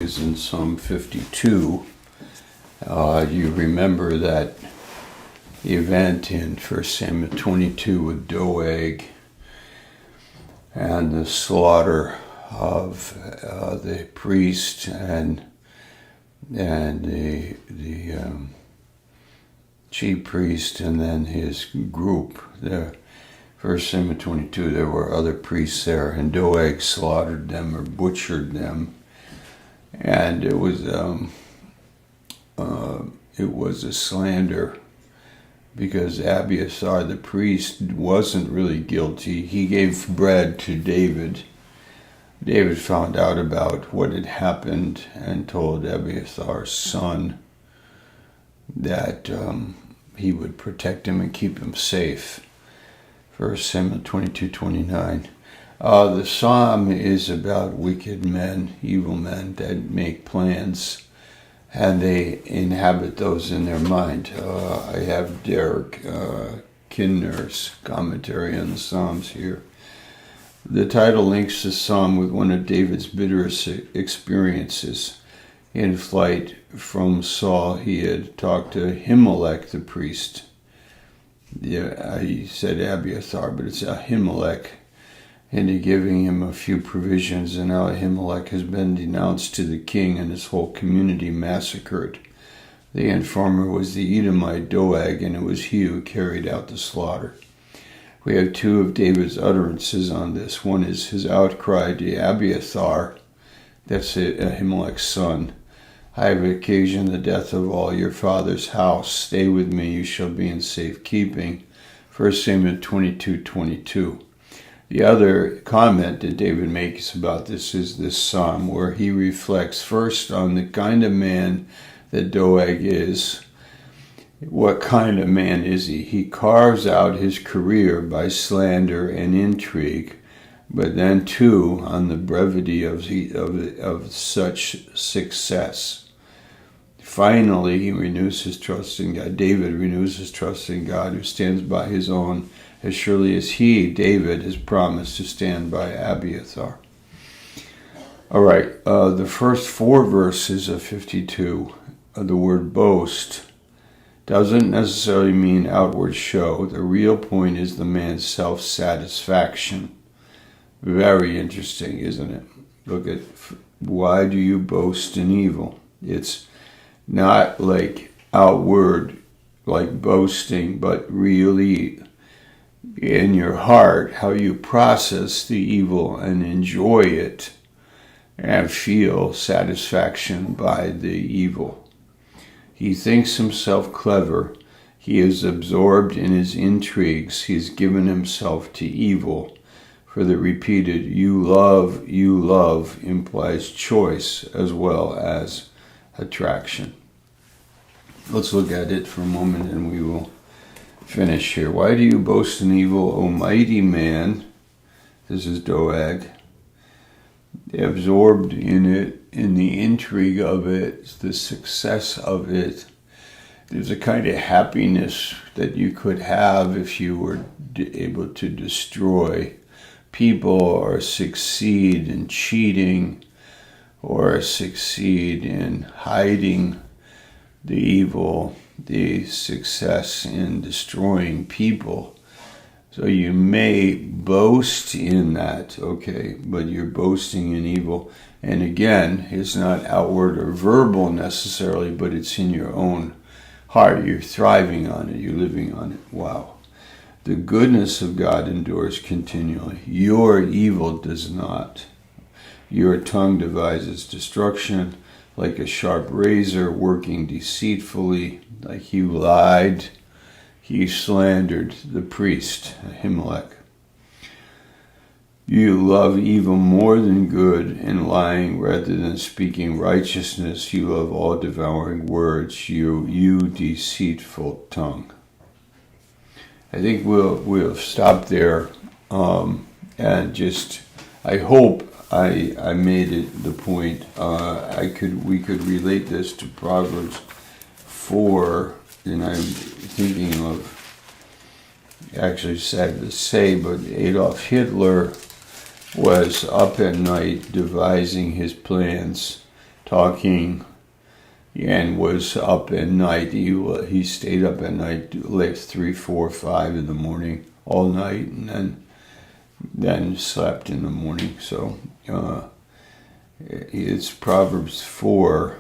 Is in Psalm 52. You remember that event in 1 Samuel 22 with Doeg and the slaughter of the priest and the chief priest and then his group. The 1 Samuel 22, there were other priests there, and Doeg slaughtered them or butchered them. And it was a slander because Abiathar the priest wasn't really guilty. He gave bread to David. David found out about what had happened and told Abiathar's son that he would protect him and keep him safe. 1 Samuel 22:29. The psalm is about wicked men, evil men that make plans, and they inhabit those in their mind. I have Derek Kinner's commentary on the Psalms here. The title links the psalm with one of David's bitterest experiences. In flight from Saul, he had talked to Ahimelech the priest. Yeah, he said Abiathar, but it's Ahimelech. And giving him a few provisions, and now Ahimelech has been denounced to the king and his whole community massacred. The informer was the Edomite Doeg, and it was he who carried out the slaughter. We have two of David's utterances on this. One is his outcry to Abiathar, that's Ahimelech's son. I have occasioned the death of all your father's house. Stay with me, you shall be in safekeeping. 1 Samuel 22:22. The other comment that David makes about this is this psalm, where he reflects first on the kind of man that Doeg is. What kind of man is he? He carves out his career by slander and intrigue, but then too on the brevity of such success. Finally, he renews his trust in God. David renews his trust in God, who stands by his own, as surely as he, David, has promised to stand by Abiathar. All right, the first four verses of 52, the word boast, doesn't necessarily mean outward show. The real point is the man's self-satisfaction. Very interesting, isn't it? Look at, why do you boast in evil? It's not like outward, like boasting, but really in your heart, how you process the evil and enjoy it and feel satisfaction by the evil. He thinks himself clever. He is absorbed in his intrigues. He's given himself to evil. For the repeated you love implies choice as well as attraction. Let's look at it for a moment and we will finish here. Why do you boast in evil, O mighty man? This is Doeg. Absorbed in it, in the intrigue of it, the success of it. There's a kind of happiness that you could have if you were able to destroy people or succeed in cheating or succeed in hiding the evil, the success in destroying people. So you may boast in that, okay, but you're boasting in evil. And again, it's not outward or verbal necessarily, but it's in your own heart. You're thriving on it. You're living on it. Wow. The goodness of God endures continually. Your evil does not. Your tongue devises destruction like a sharp razor, working deceitfully, like he lied. He slandered the priest, Ahimelech. You love evil more than good, and lying rather than speaking righteousness. You love all devouring words, you deceitful tongue. I think we'll stop there, and just, I hope I made it the point. We could relate this to Proverbs 4, and I'm thinking of, actually sad to say, but Adolf Hitler was up at night devising his plans talking and was up at night. He stayed up at night like 3, 4, 5 in the morning all night, and then slept in the morning. So it's Proverbs 4.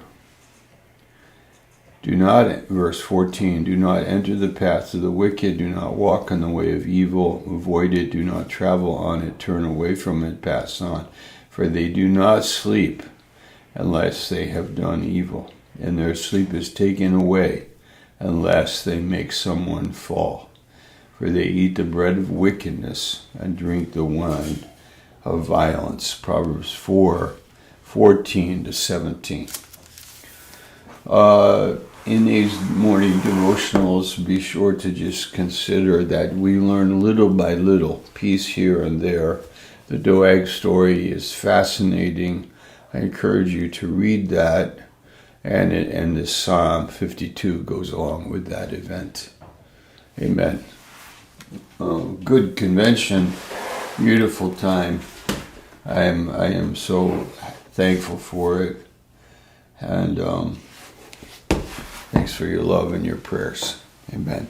Verse 14, do not enter the path of the wicked, do not walk on the way of evil, avoid it, do not travel on it, turn away from it, pass on. For they do not sleep unless they have done evil, and their sleep is taken away unless they make someone fall. For they eat the bread of wickedness and drink the wine of violence. Proverbs 4, 14 to 17. In these morning devotionals, be sure to just consider that we learn little by little, piece here and there. The Doeg story is fascinating. I encourage you to read that, and the Psalm 52 goes along with that event. Amen. Good convention, beautiful time. I am so thankful for it, and thanks for your love and your prayers. Amen.